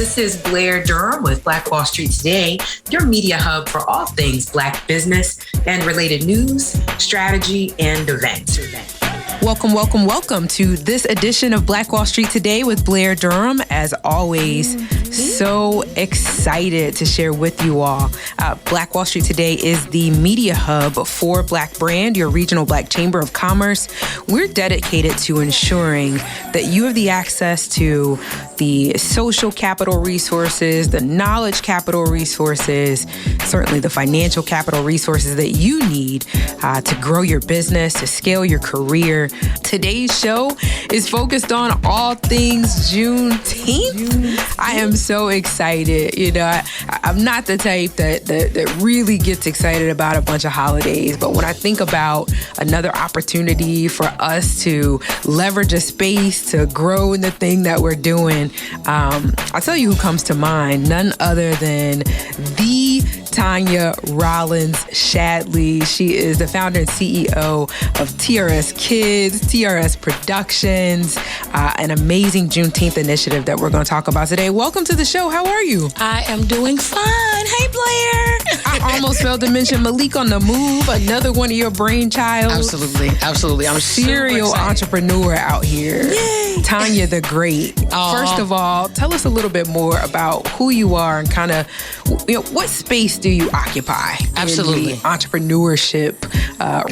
This is Blair Durham with Black Wall Street Today, your media hub for all things Black business and related news, strategy, and events. Welcome to this edition of Black Wall Street Today with Blair Durham. As always, so excited to share with you all. Black Wall Street Today is the media hub for Black Brand, your regional Black Chamber of Commerce. We're dedicated to ensuring that you have the access to the social capital resources, the knowledge capital resources, certainly the financial capital resources that you need to grow your business, to scale your career. Today's show is focused on all things Juneteenth. I am so excited. You know, I'm not the type that really gets excited about a bunch of holidays, but when I think about another opportunity for us to leverage a space to grow in the thing that we're doing, I'll tell you who comes to mind. None other than the Tanya Rollins Shadley. She is the founder and CEO of TRS Kids, TRS Productions, an amazing Juneteenth initiative that we're going to talk about today. Welcome to the show. How are you? I am doing fine. Hey, Blair. I almost failed to mention Malik on the Move, another one of your brainchild. Absolutely. I'm serial entrepreneur out here. Yay. Tanya the Great. First of all, tell us a little bit more about who you are and kind of, what space do you occupy Absolutely. in the entrepreneurship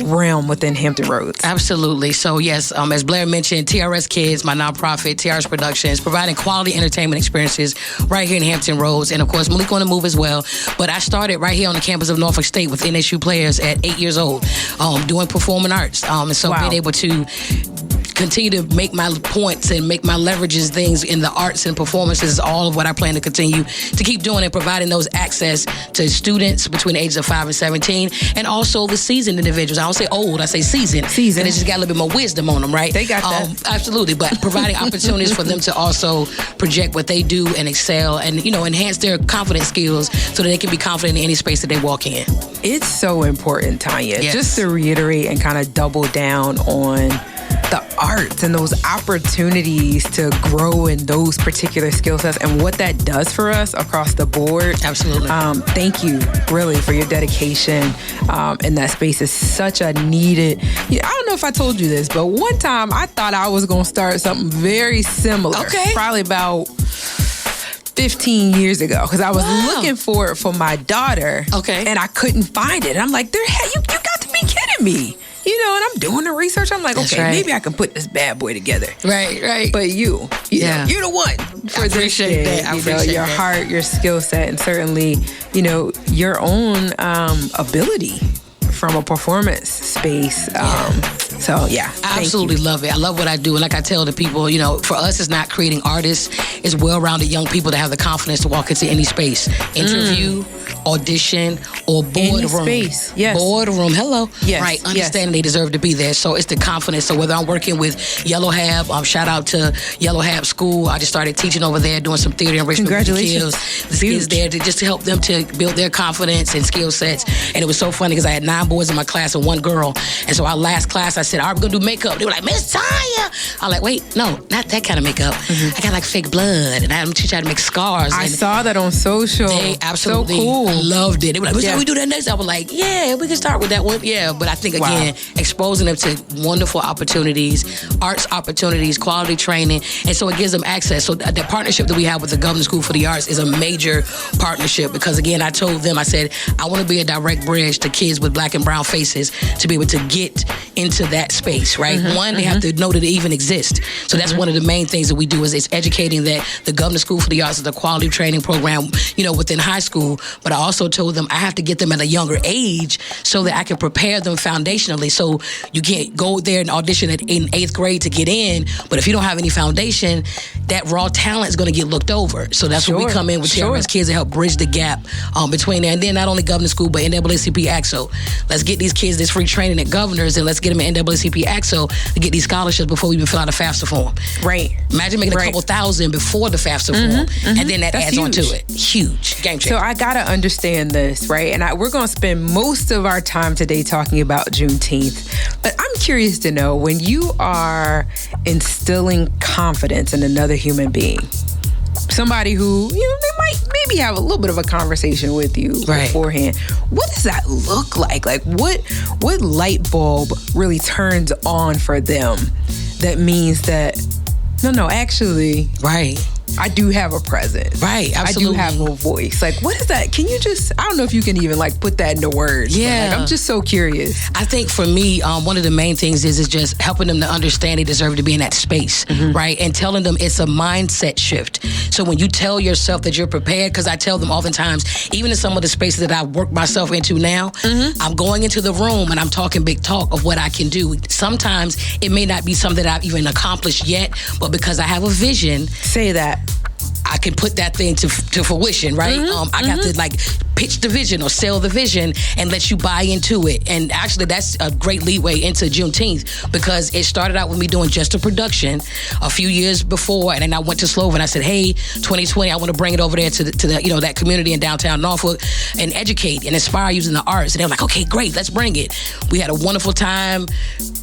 realm within Hampton Roads? Absolutely. So yes, as Blair mentioned, TRS Kids, my nonprofit, TRS Productions, providing quality entertainment experiences right here in Hampton Roads, and of course Malik on the Move as well. But I started right here on the campus of Norfolk State with NSU players at 8 years old, doing performing arts, and so being able to continue to make my points and make my leverages things in the arts and performances is all of what I plan to continue to keep doing, and providing those access to students between the ages of 5 and 17, and also the seasoned individuals. I don't say old, I say seasoned. And they just got a little bit more wisdom on them, right? They got that. Absolutely, but providing opportunities for them to also project what they do and excel and, enhance their confidence skills so that they can be confident in any space that they walk in. It's so important, Tanya. Yes. Just to reiterate and kind of double down on the arts and those opportunities to grow in those particular skill sets and what that does for us across the board. Absolutely. Thank you, really, for your dedication in that space. Is such a needed. I don't know if I told you this, but one time I thought I was going to start something very similar. Okay. Probably about 15 years ago, because I was looking for it for my daughter. Okay. And I couldn't find it. And I'm like, you got to be kidding me. And I'm doing the research. I'm like, That's okay, right. Maybe I can put this bad boy together. Right. But you're the one for this appreciate thing. that. I appreciate your that. heart, your skill set, and certainly, your own ability from a performance space. So yeah, I absolutely love it. I love what I do. And like I tell the people, for us, it's not creating artists. It's well-rounded young people that have the confidence to walk into any space. Interview, audition, or boardroom. Space. Yes. Boardroom. Hello. Yes. Right. Understanding they deserve to be there. So it's the confidence. So whether I'm working with Yellow Hab, shout out to Yellow Hab School. I just started teaching over there, doing some theater enrichment with the kids there to help them to build their confidence and skill sets. And it was so funny because I had 9 boys in my class and 1 girl. And so our last class, I said, all right, we're going to do makeup. They were like, Miss Tanya. I'm like, wait, no, not that kind of makeup. I got like fake blood, and I'm teaching how to make scars. I saw that on social. They absolutely so cool. loved it. They were like, we do that next. I was like, yeah, we can start with that one. Yeah, but I think, again, exposing them to wonderful opportunities, arts opportunities, quality training, and so it gives them access. So the partnership that we have with the Government School for the Arts is a major partnership because, again, I told them, I said, I want to be a direct bridge to kids with Black and brown faces to be able to get into that space, right? One, they have to know that it even exists. So that's one of the main things that we do is it's educating that the Government School for the Arts is a quality training program, within high school. But I also told them I have to get them at a younger age so that I can prepare them foundationally. So you can't go there and audition in 8th grade to get in, but if you don't have any foundation, that raw talent is going to get looked over. So that's where we come in with TRS Kids to help bridge the gap between there. And then not only Government School, but NAACP AXO. Let's get these kids this free training at Governors, and let's get them at NAACP AXO to get these scholarships before we even fill out a FAFSA form. Right. Imagine making a couple thousand before the FAFSA form, and then that adds on to it. Huge. Game changer. So I got to understand this, right? And we're going to spend most of our time today talking about Juneteenth. But I'm curious to know, when you are instilling confidence in another human being, somebody who, they might maybe have a little bit of a conversation with you beforehand. What does that look like? Like what light bulb really turns on for them that means that, no, actually. Right. I do have a presence. Right, absolutely. I do have a voice. Like, what is that? Can you just, I don't know if you can even like put that into words. Yeah. I'm just so curious. I think for me, one of the main things is just helping them to understand they deserve to be in that space, right? And telling them it's a mindset shift. So when you tell yourself that you're prepared, because I tell them oftentimes, even in some of the spaces that I work myself into now, I'm going into the room and I'm talking big talk of what I can do. Sometimes it may not be something that I've even accomplished yet, but because I have a vision. Say that. I can put that thing to fruition, right? I got to like pitch the vision or sell the vision and let you buy into it. And actually, that's a great leeway into Juneteenth because it started out with me doing just a production a few years before, and then I went to Slover and I said, "Hey, 2020, I want to bring it over there to the that community in downtown Norfolk and educate and inspire using the arts." And they were like, "Okay, great, let's bring it." We had a wonderful time,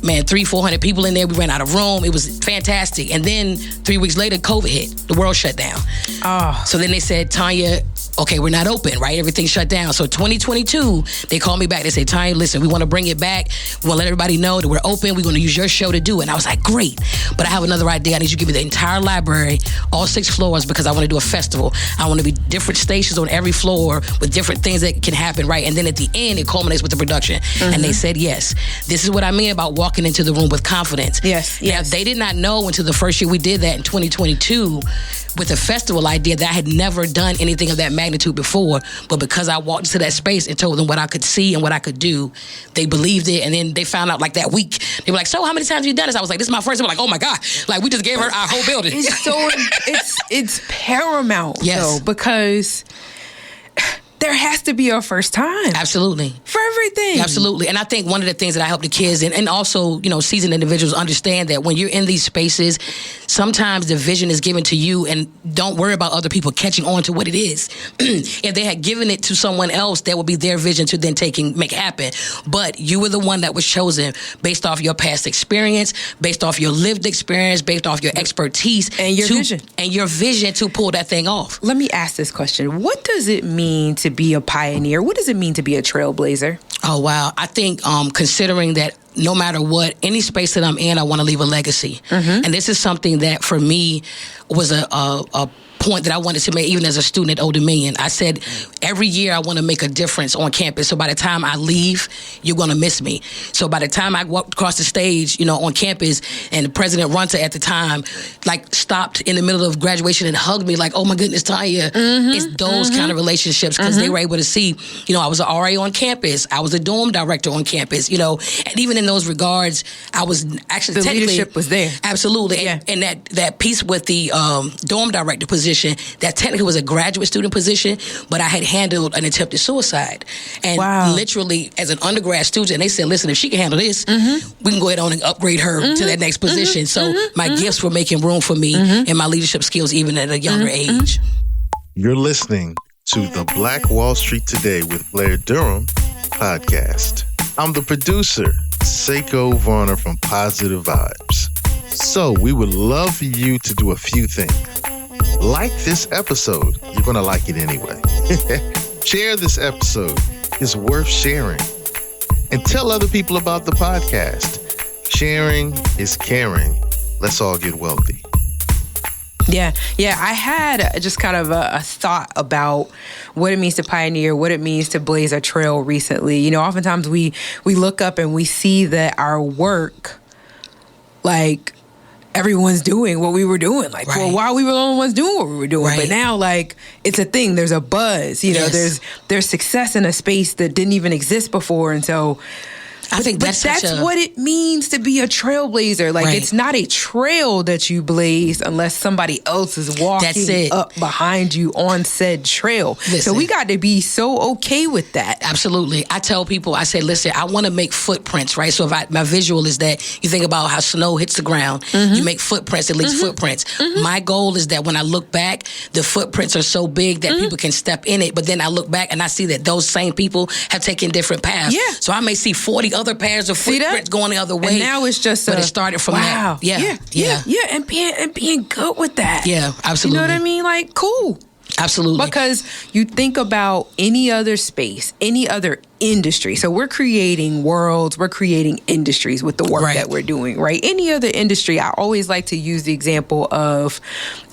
man. 300-400 people in there. We ran out of room. It was fantastic. And then 3 weeks later, COVID hit. The world shut down. Oh. So then they said, "Tanya, okay, we're not open, right? Everything shut down." So 2022, they called me back. They said, "Tanya, listen, we want to bring it back. We want to let everybody know that we're open. We're going to use your show to do it." And I was like, "Great, but I have another idea. I need you to give me the entire library, all 6 floors, because I want to do a festival. I want to be different stations on every floor with different things that can happen, right? And then at the end, it culminates with the production." And they said, "Yes, this is what I mean about walking into the room with confidence." Yes. Now, they did not know until the first year we did that in 2022 with the festival idea that I had never done anything of that magnitude before. But because I walked into that space and told them what I could see and what I could do, they believed it. And then they found out like that week, they were like, "So how many times have you done this?" I was like, "This is my first." They were like, "Oh my God." Like we just gave her our whole building. It's paramount. Yes. Though, because there has to be a first time. Absolutely. For everything. Absolutely. And I think one of the things that I help the kids and also, seasoned individuals understand that when you're in these spaces, sometimes the vision is given to you and don't worry about other people catching on to what it is. If they had given it to someone else, that would be their vision to then make happen. But you were the one that was chosen based off your past experience, based off your lived experience, based off your expertise. And your vision. And your vision to pull that thing off. Let me ask this question. What does it mean to be a pioneer? What does it mean to be a trailblazer? Oh, wow. I think considering that no matter what, any space that I'm in, I want to leave a legacy. And this is something that for me was a point that I wanted to make even as a student at Old Dominion. I said, every year I want to make a difference on campus. So by the time I leave, you're going to miss me. So by the time I walked across the stage, on campus, and President Runter at the time, like stopped in the middle of graduation and hugged me like, "Oh my goodness, Tanya." It's those kind of relationships because they were able to see, I was an RA on campus. I was a dorm director on campus, and even in those regards, I was actually the leadership was there. Absolutely. Yeah. And that piece with the dorm director position, that technically was a graduate student position, but I had handled an attempted suicide. And literally, as an undergrad student, they said, "Listen, if she can handle this, we can go ahead on and upgrade her to that next position." So my gifts were making room for me and my leadership skills even at a younger age. You're listening to the Black Wall Street Today with Blair Durham podcast. I'm the producer, Seko Varner from Positive Vibes. So we would love for you to do a few things. Like this episode. You're going to like it anyway. Share this episode. It's worth sharing. And tell other people about the podcast. Sharing is caring. Let's all get wealthy. Yeah. I had just kind of a thought about what it means to pioneer, what it means to blaze a trail recently. Oftentimes we look up and we see that our work, like, everyone's doing what we were doing. Like, for a while, we were the only ones doing what we were doing. But now, like, it's a thing. There's a buzz. There's success in a space that didn't even exist before. And so I think that's what it means to be a trailblazer. Like, it's not a trail that you blaze unless somebody else is walking up behind you on said trail. So we got to be so okay with that. Absolutely. I tell people, I say, listen, I want to make footprints, right? So my visual is that you think about how snow hits the ground, you make footprints, it leaves footprints. My goal is that when I look back, the footprints are so big that people can step in it. But then I look back and I see that those same people have taken different paths. So I may see 40 other pairs of footprints going the other way. And now it's just but it started from that. Yeah. And being good with that. Yeah, absolutely. You know what I mean? Like, cool. Absolutely. Because you think about any other space, any other industry. So we're creating worlds, we're creating industries with the work that we're doing, right? Any other industry, I always like to use the example of,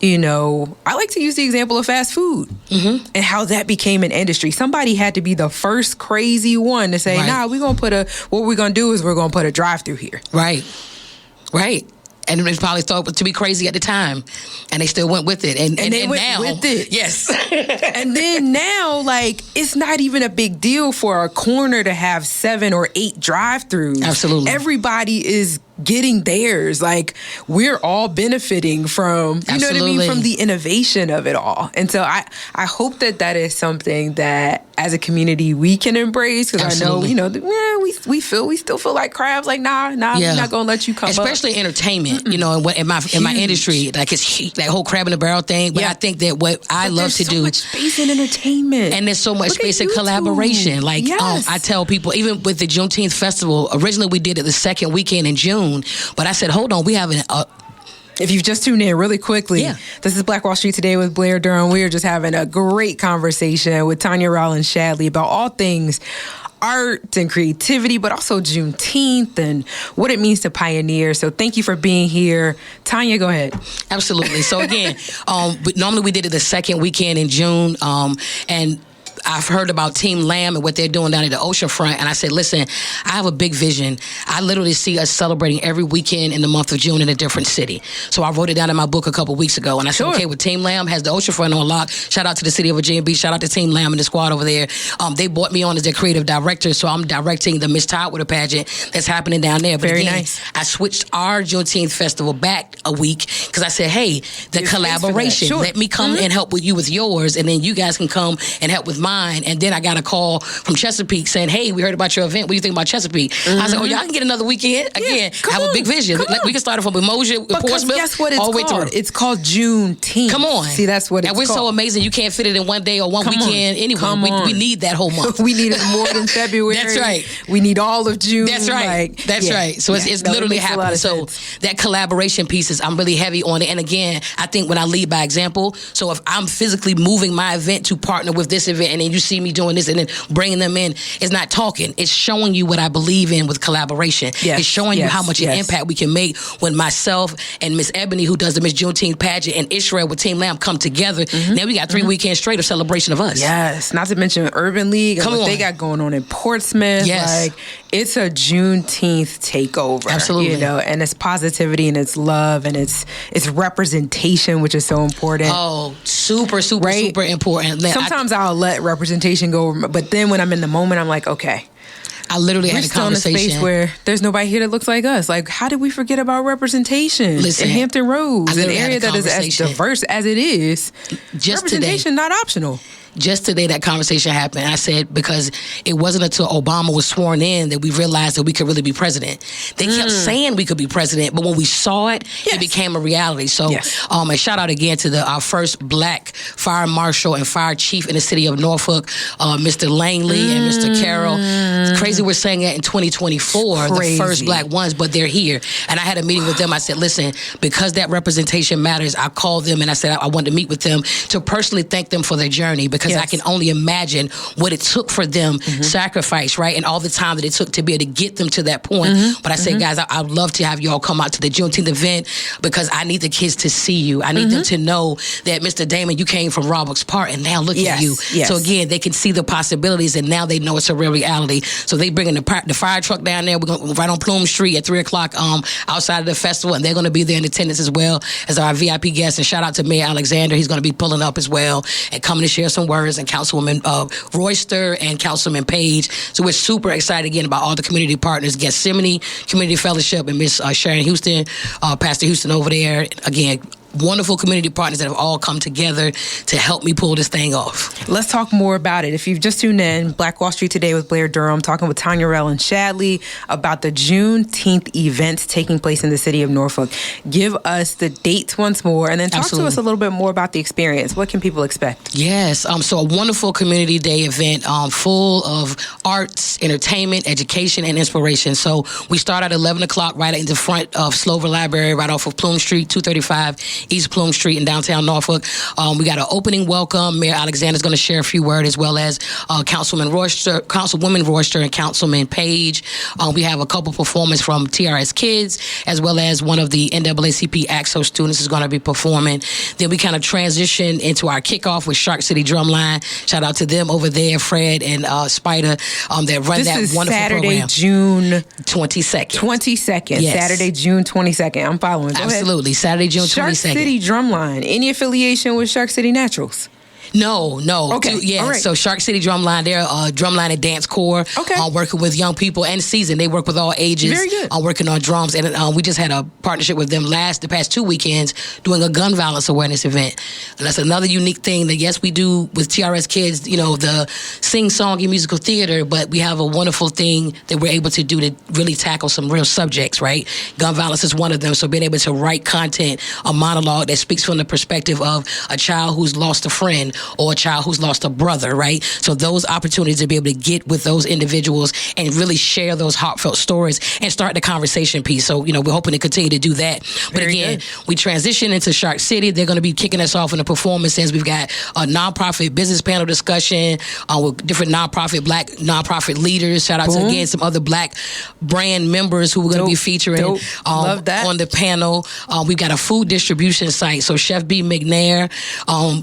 I like to use the example of fast food and how that became an industry. Somebody had to be the first crazy one to say, what we're going to do is we're going to put a drive-through here. Right. And they probably thought to be crazy at the time, and they still went with it. And they went now, with it. Yes. And then now, like, it's not even a big deal for a corner to have 7 or 8 drive-throughs. Absolutely. Everybody is getting theirs. Like, we're all benefiting from, you know what I mean, from the innovation of it all. And so I hope that is something that as a community we can embrace, because I know, we still feel like crabs. Like, nah, we're not gonna let you come especially entertainment. In my industry, like, it's that whole crab in the barrel thing. But I think that what I love to do, there's so much space in entertainment, and there's so much space in collaboration. Like, I tell people, even with the Juneteenth festival, originally we did it the second weekend in June, but I said, hold on, we have if you've just tuned in really quickly, this is Black Wall Street Today with Blair Durham. We are just having a great conversation with Tanya Rollins Shadley about all things art and creativity, but also Juneteenth and what it means to pioneer. So thank you for being here. Tanya, go ahead. Absolutely. So again, normally we did it the second weekend in June, and I've heard about Team Lamb and what they're doing down at the oceanfront, and I said, listen, I have a big vision. I literally see us celebrating every weekend in the month of June in a different city. So I wrote it down in my book a couple weeks ago, and I said, okay, well, Team Lamb has the oceanfront on lock. Shout out to the city of Virginia Beach. Shout out to Team Lamb and the squad over there. They brought me on as their creative director, so I'm directing the Miss Tidewater pageant that's happening down there. But Very nice. I switched our Juneteenth festival back a week because I said, hey, the collaboration. Let me come and help with you with yours, and then you guys can come and help with mine. And then I got a call from Chesapeake saying, hey, we heard about your event. What do you think about Chesapeake? I was like, oh, y'all can get another weekend. Again, I have a big vision. Like, we can start it from Emotion, Portsmouth, guess what it's all the way called? through. It's called Juneteenth. Come on. See, that's what it's called. And we're so amazing. You can't fit it in one day or one weekend anyway. We need that whole month. We need it more than February. That's right. We need all of June. That's right. That's right. So it's literally happening. So that collaboration piece I'm really heavy on it. And again, I think when I lead by example, so if I'm physically moving my event to partner with this event, and then you see me doing this and then bringing them in, it's not talking. It's showing you what I believe in with collaboration. Yes. It's showing you how much an impact we can make when myself and Miss Ebony, who does the Miss Juneteenth pageant, and Israel with Team Lamb come together. Now we got 3 weekends straight of celebration of us. Yes. Not to mention Urban League and what they got going on in Portsmouth. Yes. Like, it's a Juneteenth takeover. Absolutely. And it's positivity and it's love and it's representation, which is so important. Oh, super important. Sometimes I'll let representation go, but then when I'm in the moment, I'm like, okay. I literally had a conversation. We're still in a space where there's nobody here that looks like us. Like, how did we forget about representation in Hampton Roads, an area that is as diverse as it is? Just representation today, not optional. Just today, that conversation happened. I said, because it wasn't until Obama was sworn in that we realized that we could really be president. They kept saying we could be president, but when we saw it, it became a reality. So, and shout out again to our first Black fire marshal and fire chief in the city of Norfolk, Mr. Langley and Mr. Carroll. It's crazy we're saying that in 2024, the first Black ones, but they're here. And I had a meeting with them. I said, listen, because that representation matters, I called them and I said I wanted to meet with them to personally thank them for their journey, because I can only imagine what it took for them, sacrifice, right? And all the time that it took to be able to get them to that point. But I said, guys, I'd love to have you all come out to the Juneteenth event, because I need the kids to see you. I need them to know that, Mr. Damon, you came from Roebuck's Park, and now look at you. So again, they can see the possibilities, and now they know it's a real reality. So they bringing the fire truck down there. We're going right on Plume Street at 3:00 outside of the festival, and they're going to be there in attendance as well as our VIP guests. And shout out to Mayor Alexander. He's going to be pulling up as well and coming to share some words, and Councilwoman Royster and Councilman Page. So we're super excited again about all the community partners, Gethsemane Community Fellowship and Miss Sharon Houston, Pastor Houston over there. Again, wonderful community partners that have all come together to help me pull this thing off. Let's talk more about it. If you've just tuned in, Black Wall Street Today with Blair Durham, talking with Tanya Rollins Shadley about the Juneteenth events taking place in the city of Norfolk. Give us the dates once more, and then talk to us a little bit more about the experience. What can people expect? Yes, so a wonderful community day event full of arts, entertainment, education, and inspiration. So we start at 11 o'clock right in the front of Slover Library, right off of Plume Street, 235 East Plume Street in downtown Norfolk. We got an opening welcome. Mayor Alexander's going to share a few words, as well as Councilwoman Royster, and Councilman Page. We have a couple performances from TRS Kids, as well as one of the NAACP AXO students is going to be performing. Then we kind of transition into our kickoff with Shark City Drumline. Shout out to them over there, Fred and Spider, that run that wonderful Saturday, program. June 22nd. 22nd. Yes. Saturday, June 22nd. I'm following. Go Absolutely. ahead. Saturday, June 22nd. Shark City Drumline. Any affiliation with Shark City Naturals? No. Okay. Yeah. Right. So Shark City Drumline, they're a drumline and dance corps. Okay. Working with young people and seasoned. They work with all ages. Very good. Working on drums. And we just had a partnership with them the past 2 weekends doing a gun violence awareness event. And that's another unique thing that, yes, we do with TRS Kids, the sing-songy musical theater, but we have a wonderful thing that we're able to do to really tackle some real subjects, right? Gun violence is one of them. So being able to write content, a monologue that speaks from the perspective of a child who's lost a friend, or a child who's lost a brother, right? So those opportunities to be able to get with those individuals and really share those heartfelt stories and start the conversation piece. So, we're hoping to continue to do that. But Very again, good. we transition into Shark City. They're going to be kicking us off in the performances. We've got a nonprofit business panel discussion with different black nonprofit leaders. Shout out to, again, some other black brand members who we're going to be featuring Love that. on the panel. We've got a food distribution site. So Chef B. McNair,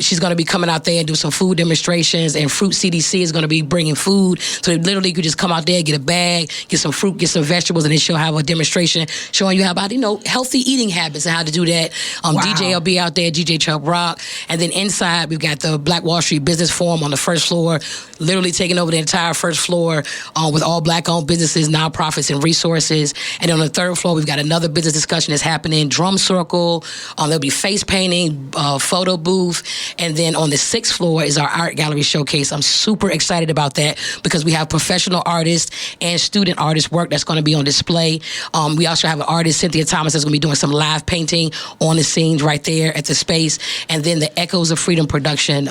she's going to be coming out there and do some food demonstrations, and Fruit CDC is going to be bringing food. So literally you could just come out there, get a bag, get some fruit, get some vegetables, and then she'll have a demonstration showing you how about, healthy eating habits and how to do that. DJ will be out there, DJ Chubb Rock. And then inside, we've got the Black Wall Street Business Forum on the first floor, literally taking over the entire first floor with all black-owned businesses, nonprofits, and resources. And on the third floor, we've got another business discussion that's happening, drum circle. There'll be face painting, photo booth. And then on the sixth floor is our art gallery showcase. I'm super excited about that because we have professional artists and student artist work that's going to be on display. We also have an artist, Cynthia Thomas, that's going to be doing some live painting on the scenes right there at the space. And then the Echoes of Freedom production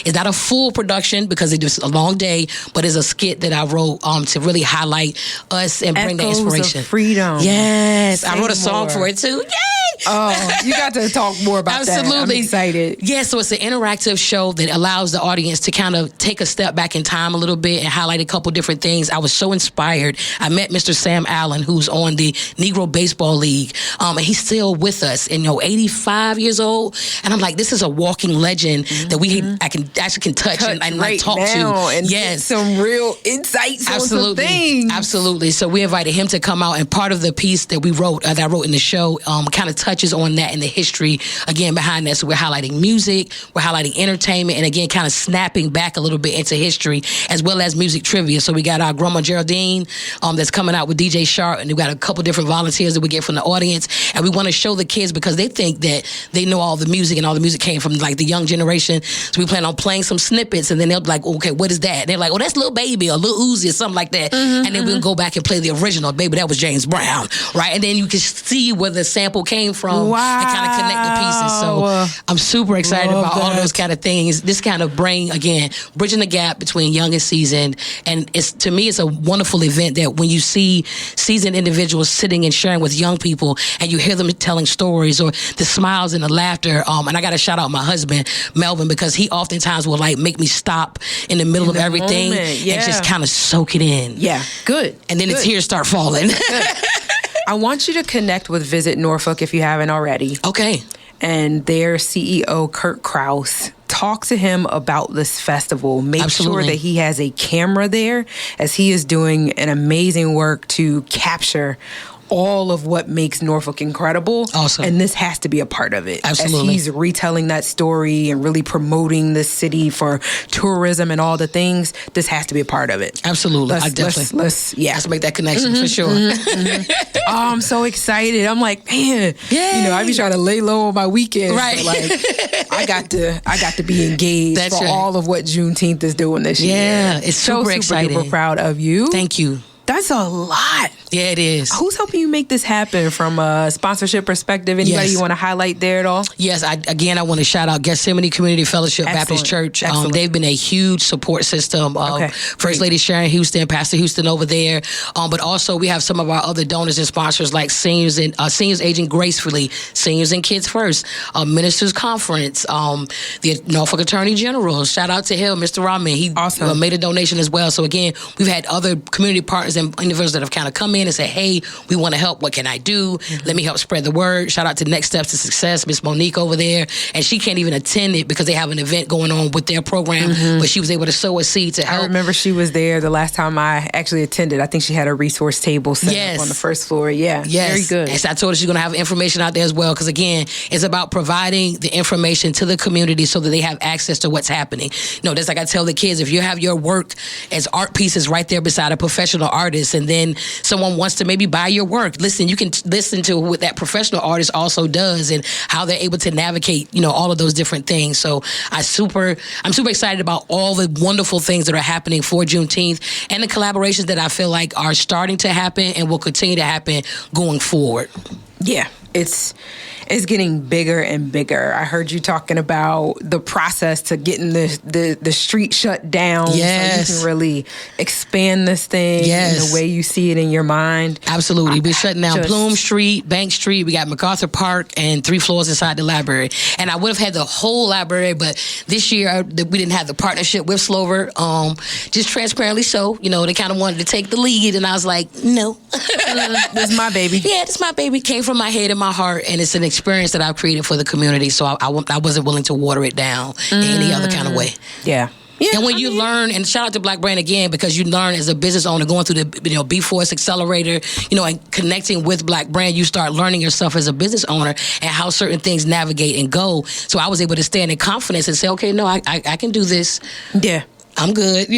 is not a full production because it is a long day, but it's a skit that I wrote to really highlight us and bring the inspiration. Echoes of Freedom. Yes, Say I wrote a song more. for it too. Yay! Oh, you got to talk more about that. I'm excited. Yeah, so it's an interactive show that allows the audience to kind of take a step back in time a little bit and highlight a couple different things. I was so inspired. I met Mr. Sam Allen, who's on the Negro Baseball League, and he's still with us, and 85 years old. And I'm like, this is a walking legend that I can actually touch and right talk now to. and Yes, get some real insights on some things. Absolutely. So we invited him to come out, and part of the piece that we wrote, that I wrote in the show, kind of touches on that and the history again behind that. So we're highlighting music, we're highlighting entertainment, and again kind of snapping back a little bit into history as well as music trivia. So we got our Grandma Geraldine that's coming out with DJ Sharp, and we've got a couple different volunteers that we get from the audience, and we want to show the kids because they think that they know all the music and all the music came from like the young generation. So we plan on playing some snippets, and then they'll be like, okay, what is that? And they're like, oh, that's Lil Baby or Lil Uzi or something like that. And then we'll go back and play the original. Baby, that was James Brown, right? And then you can see where the sample came from. Wow. And kind of connect the pieces. So I'm super excited about all those kind of things. This kind of bridging the gap between young and seasoned. And to me, it's a wonderful event that when you see seasoned individuals sitting and sharing with young people and you hear them telling stories or the smiles and the laughter. And I got to shout out my husband, Melvin, because he oftentimes will like make me stop in the middle of everything and just kind of soak it in. Yeah, good. And then the tears start falling. I want you to connect with Visit Norfolk if you haven't already. Okay. And their CEO, Kurt Krause. Talk to him about this festival. Make sure that he has a camera there as he is doing an amazing work to capture all of what makes Norfolk incredible. Awesome. And this has to be a part of it. Absolutely. As he's retelling that story and really promoting this city for tourism and all the things, this has to be a part of it. Absolutely. Let's make that connection for sure. Oh, I'm so excited. I'm like, man, I be trying to lay low on my weekends. Right. But like, I got to be engaged That's for right. all of what Juneteenth is doing this year. Yeah, it's super exciting. Super proud of you. Thank you. That's a lot. Yeah, it is. Who's helping you make this happen from a sponsorship perspective? Anybody you want to highlight there at all? Yes, I want to shout out Gethsemane Community Fellowship Baptist Church. They've been a huge support system of First Lady Sharon Houston, Pastor Houston over there. But also we have some of our other donors and sponsors like Seniors Aging Gracefully, Seniors and Kids First, Ministers Conference, the Norfolk Attorney General. Shout out to him, Mr. Rahman. He made a donation as well. So again, we've had other community partners and individuals that have kind of come in and say, hey, we want to help. What can I do? Let me help spread the word. Shout out to Next Steps to Success, Miss Monique over there. And she can't even attend it because they have an event going on with their program, but she was able to sow a seed to help. I remember she was there the last time I actually attended. I think she had a resource table set up on the first floor. Yeah, very good. And so I told her she's going to have information out there as well because, again, it's about providing the information to the community so that they have access to what's happening. That's like I tell the kids, if you have your work as art pieces right there beside a professional artist and then someone wants to maybe buy your work, listen, you can listen to what that professional artist also does and how they're able to navigate, all of those different things. So I'm super excited about all the wonderful things that are happening for Juneteenth and the collaborations that I feel like are starting to happen and will continue to happen going forward. Yeah, it's getting bigger and bigger. I heard you talking about the process to getting the street shut down. Yes. So you can really expand this thing in the way you see it in your mind. Absolutely. We're shutting down Plume Street, Bank Street. We got MacArthur Park and 3 floors inside the library. And I would have had the whole library, but this year we didn't have the partnership with Slover. Just transparently so, they kind of wanted to take the lead. And I was like, no. This is my baby. Yeah, this is my baby. It came from my head and my heart. And it's an experience that I've created for the community. So I wasn't willing to water it down in any other kind of way. Yeah. And when you learn, and shout out to Black Brand again, because you learn as a business owner going through the B4S Accelerator, and connecting with Black Brand, you start learning yourself as a business owner and how certain things navigate and go. So I was able to stand in confidence and say, okay, no, I can do this. Yeah. I'm good,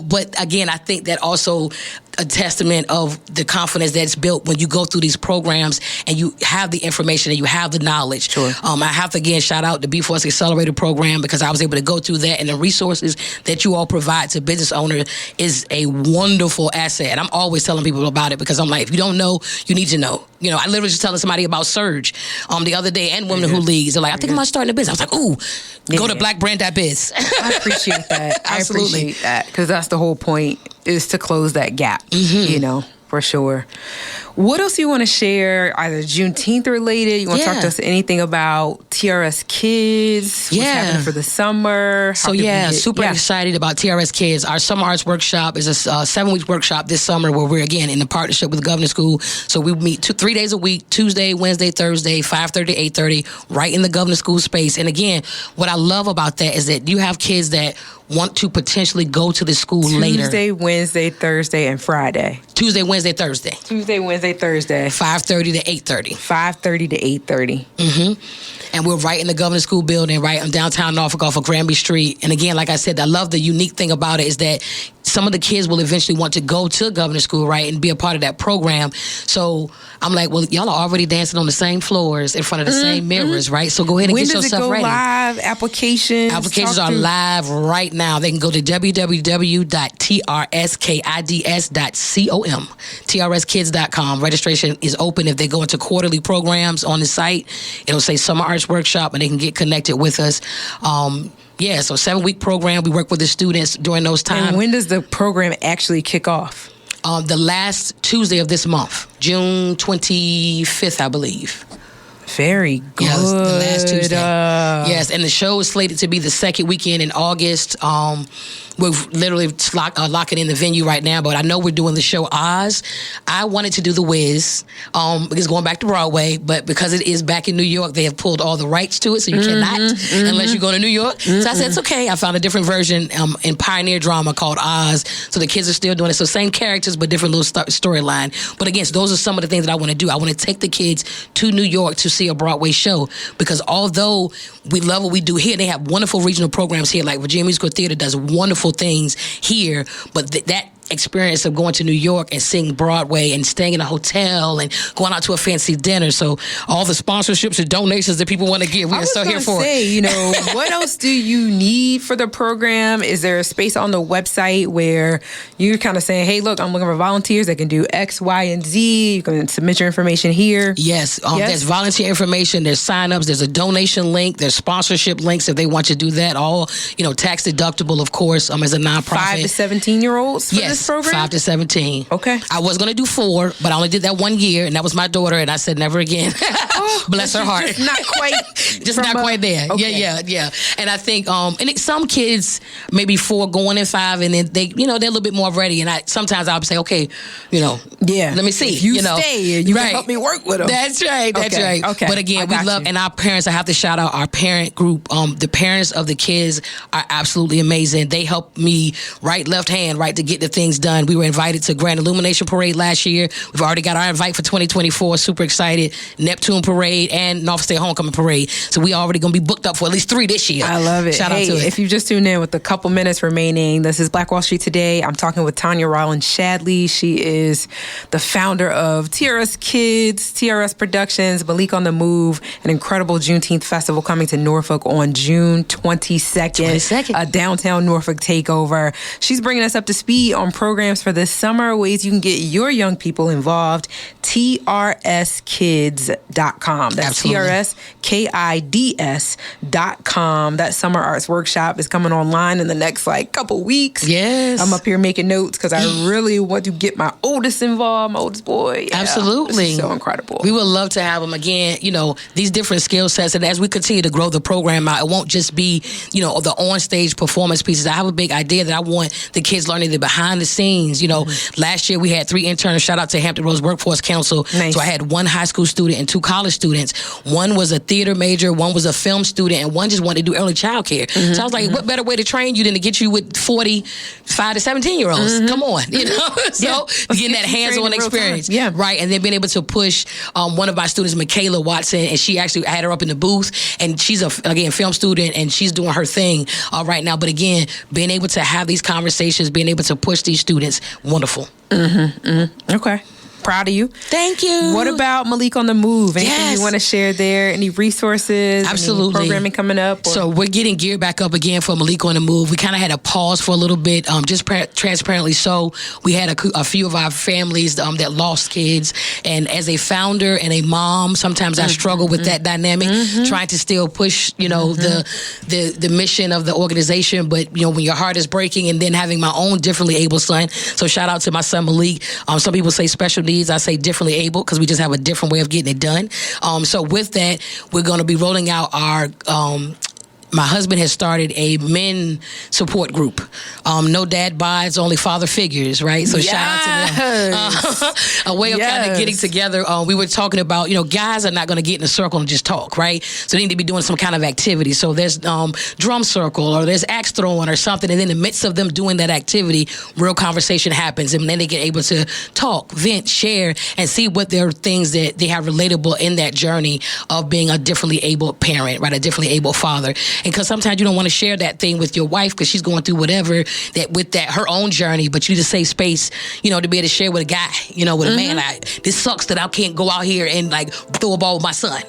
But again, I think that also a testament of the confidence that's built when you go through these programs and you have the information and you have the knowledge. Sure. I have to again shout out the B4S Accelerator program because I was able to go through that, and the resources that you all provide to business owners is a wonderful asset. And I'm always telling people about it because I'm like, if you don't know, you need to know. I literally was telling somebody about Surge the other day and Women Who Leads. They're like, I think I'm starting a business. I was like, ooh, go to blackbrand.biz. I appreciate that. Absolutely. I appreciate that because that's the whole point, is to close that gap, for sure. What else you want to share, either Juneteenth related? You want to talk to us anything about TRS Kids? What's happening for the summer? Super excited about TRS Kids. Our Summer Arts Workshop is a 7-week workshop this summer where we're, again, in the partnership with Governor School. So we meet 3 days a week, Tuesday, Wednesday, Thursday, 5:30 to 8:30, right in the Governor School space. And again, what I love about that is that you have kids that want to potentially go to the school later. Tuesday, Wednesday, Thursday, and Friday. Tuesday, Wednesday, Thursday. Tuesday, Wednesday, Thursday. 5:30 to 8:30. 5:30 to 8:30. And we're right in the Governor School building, right in downtown Norfolk off of Granby Street. And again, like I said, I love the unique thing about it is that some of the kids will eventually want to go to Governor School, right, and be a part of that program. So I'm like, well, y'all are already dancing on the same floors in front of the same mirrors, right? So go ahead and get yourself ready. When does it go live? Applications? Applications are live right now. They can go to www.trskids.com, trskids.com. Registration is open. If they go into quarterly programs on the site, it'll say Summer Arts Workshop, and they can get connected with us. So 7-week program. We work with the students during those times. And when does the program actually kick off? The last Tuesday of this month, June 25th, I believe. Very good. Yes, the last Tuesday. Yes, and the show is slated to be the second weekend in August. We're literally locking in the venue right now, but I know we're doing the show Oz. I wanted to do The Wiz, because going back to Broadway, but because it is back in New York, they have pulled all the rights to it, so you cannot unless you go to New York. So I said, it's okay. I found a different version in Pioneer Drama called Oz, so the kids are still doing it. So same characters, but different little storyline. But again, so those are some of the things that I want to do. I want to take the kids to New York to see a Broadway show, because although we love what we do here, they have wonderful regional programs here, like Virginia Musical Theater does wonderful things here, but that experience of going to New York and seeing Broadway and staying in a hotel and going out to a fancy dinner. So all the sponsorships and donations that people want to give, we are so here for it. What else do you need for the program? Is there a space on the website where you're kind of saying, hey, look, I'm looking for volunteers that can do X, Y, and Z. You can submit your information here. Yes. There's volunteer information. There's sign-ups. There's a donation link. There's sponsorship links if they want you to do that. All, tax deductible, of course, as a nonprofit. 5 to 17-year-olds for this program? 5 to 17. Okay. I was going to do 4, but I only did that 1 year, and that was my daughter, and I said never again. Bless her heart. Just not quite. Just not quite there. Okay. Yeah. And I think, some kids, maybe 4 going in 5, and then they're a little bit more ready. And sometimes I'll say, okay, let me see. If you stay, you can help me work with them. That's right. Okay. But again, we love, and our parents, I have to shout out our parent group. The parents of the kids are absolutely amazing. They helped me right, left hand, to get the things done. We were invited to Grand Illumination Parade last year. We've already got our invite for 2024. Super excited. Neptune Parade and North State Homecoming Parade. So we already going to be booked up for at least 3 this year. I love it. Shout out to it. If you just tuned in with a couple minutes remaining, this is Black Wall Street Today. I'm talking with Tanya Rollins Shadley. She is the founder of TRS Kids, TRS Productions, Malik on the Move, an incredible Juneteenth festival coming to Norfolk on June 22nd. A downtown Norfolk takeover. She's bringing us up to speed on programs for this summer, ways you can get your young people involved. TRSkids.com. That's TRSKIDS.com. That summer arts workshop is coming online in the next couple weeks. Yes. I'm up here making notes because I really want to get my oldest involved, my oldest boy. Yeah, absolutely. So incredible. We would love to have them again, these different skill sets. And as we continue to grow the program out, it won't just be, the on-stage performance pieces. I have a big idea that I want the kids learning the behind the scenes. Last year we had 3 interns. Shout out to Hampton Roads Workforce Council. Nice. So I had 1 high school student and 2 college students. 1 was a theater major, 1 was a film student, and 1 just wanted to do early child care. So I was like, what better way to train you than to get you with 40, 5 to 17-year-olds? Come on, So getting that hands-on experience. Yeah. Right, and then being able to push one of my students, Michaela Watson, and she actually, I had her up in the booth, and she's again film student, and she's doing her thing right now. But again, being able to have these conversations, being able to push these students, wonderful. Okay. Proud of you. Thank you. What about Malik on the Move? Anything you want to share there? Any resources? Absolutely. Any programming coming up? So we're getting geared back up again for Malik on the Move. We kind of had a pause for a little bit, just transparently so. We had a few of our families that lost kids. And as a founder and a mom, sometimes I struggle with that dynamic, trying to still push, the mission of the organization. But, when your heart is breaking, and then having my own differently able son. So shout out to my son, Malik. Some people say special needs. I say differently able because we just have a different way of getting it done. So with that, we're going to be rolling out our my husband has started a men support group. No dad bods, only father figures, right? So shout out to them. A way of kind of getting together. We were talking about, guys are not going to get in a circle and just talk, right? So they need to be doing some kind of activity. So there's drum circle or there's axe throwing or something. And in the midst of them doing that activity, real conversation happens. And then they get able to talk, vent, share, and see what there are things that they have relatable in that journey of being a differently able parent, right? A differently able father. And because sometimes you don't want to share that thing with your wife because she's going through whatever her own journey, but you need a safe space, to be able to share with a guy, with a man. This sucks that I can't go out here and throw a ball with my son,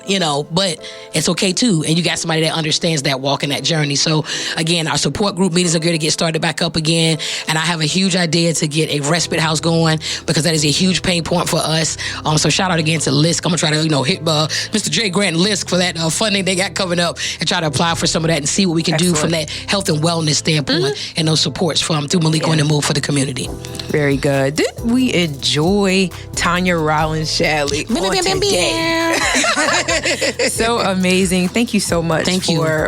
but it's okay too. And you got somebody that understands that walk and that journey. So again, our support group meetings are going to get started back up again. And I have a huge idea to get a respite house going because that is a huge pain point for us. So shout out again to LISC. I'm going to try to, hit Mr. J. Grant and LISC for that funding they got coming up and try to apply for some some of that and see what we can do from that health and wellness standpoint and those supports through Maliko and the Move for the community. Very good. Did we enjoy Tanya Rollins Shadley on today? So amazing. Thank you so much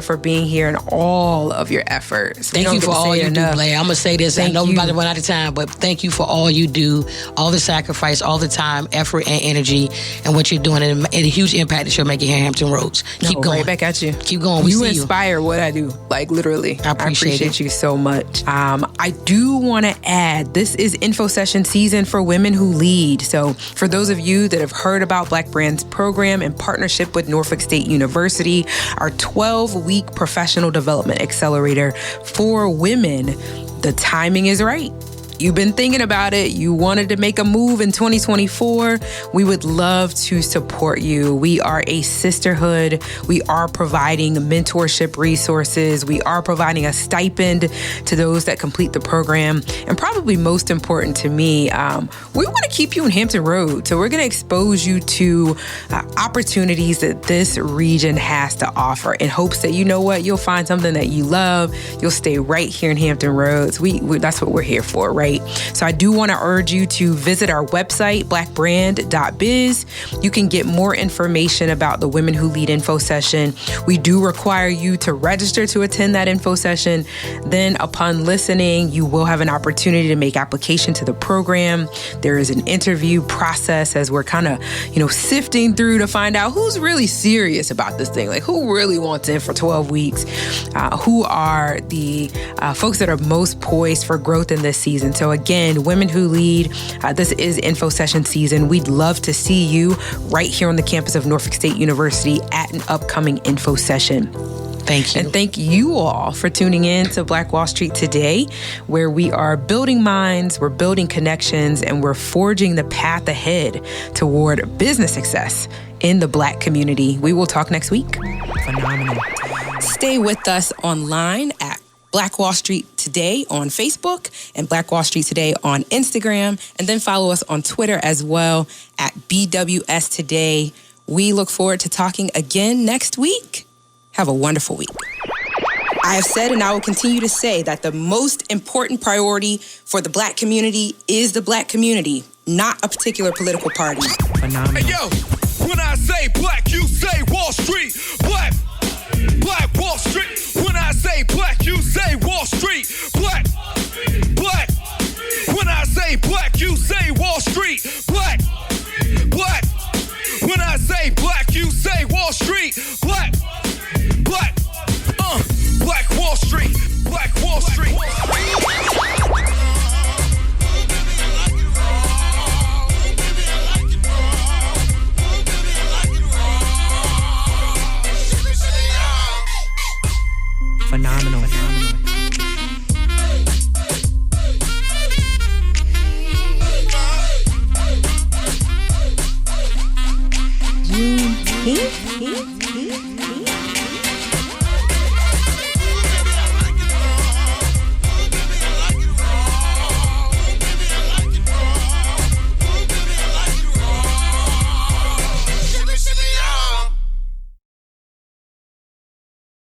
for being here and all of your efforts. Thank you for all you do, Blair. I'm going to say this. I know everybody run out of time, but thank you for all you do, all the sacrifice, all the time, effort, and energy, and what you're doing, and a huge impact that you're making here in Hampton Roads. Keep going. Right back at you. Keep going. You inspire what I do, like literally. I appreciate you so much. I do want to add, this is info session season for women who lead. So for those of you that have heard about Black Brands program in partnership with Norfolk State University, our 12-week professional development accelerator for women, the timing is right. You've been thinking about it. You wanted to make a move in 2024. We would love to support you. We are a sisterhood. We are providing mentorship resources. We are providing a stipend to those that complete the program. And probably most important to me, we want to keep you in Hampton Roads. So we're going to expose you to opportunities that this region has to offer in hopes that, you know what, you'll find something that you love. You'll stay right here in Hampton Roads. That's what we're here for, right? So I do want to urge you to visit our website, blackbrand.biz. You can get more information about the Women Who Lead info session. We do require you to register to attend that info session. Then upon listening, you will have an opportunity to make application to the program. There is an interview process as we're kind of, sifting through to find out who's really serious about this thing, like who really wants in for 12 weeks, who are the folks that are most poised for growth in this season. So again, Women Who Lead, this is info session season. We'd love to see you right here on the campus of Norfolk State University at an upcoming info session. Thank you. And thank you all for tuning in to Black Wall Street today, where we are building minds, we're building connections, and we're forging the path ahead toward business success in the Black community. We will talk next week. Phenomenal. Stay with us online at Black Wall Street Today on Facebook and Black Wall Street Today on Instagram. And then follow us on Twitter as well at BWST Today. We look forward to talking again next week. Have a wonderful week. I have said and I will continue to say that the most important priority for the Black community is the Black community, not a particular political party. Phenomenal. Hey, yo, when I say Black, you say Wall Street. Black Wall Street.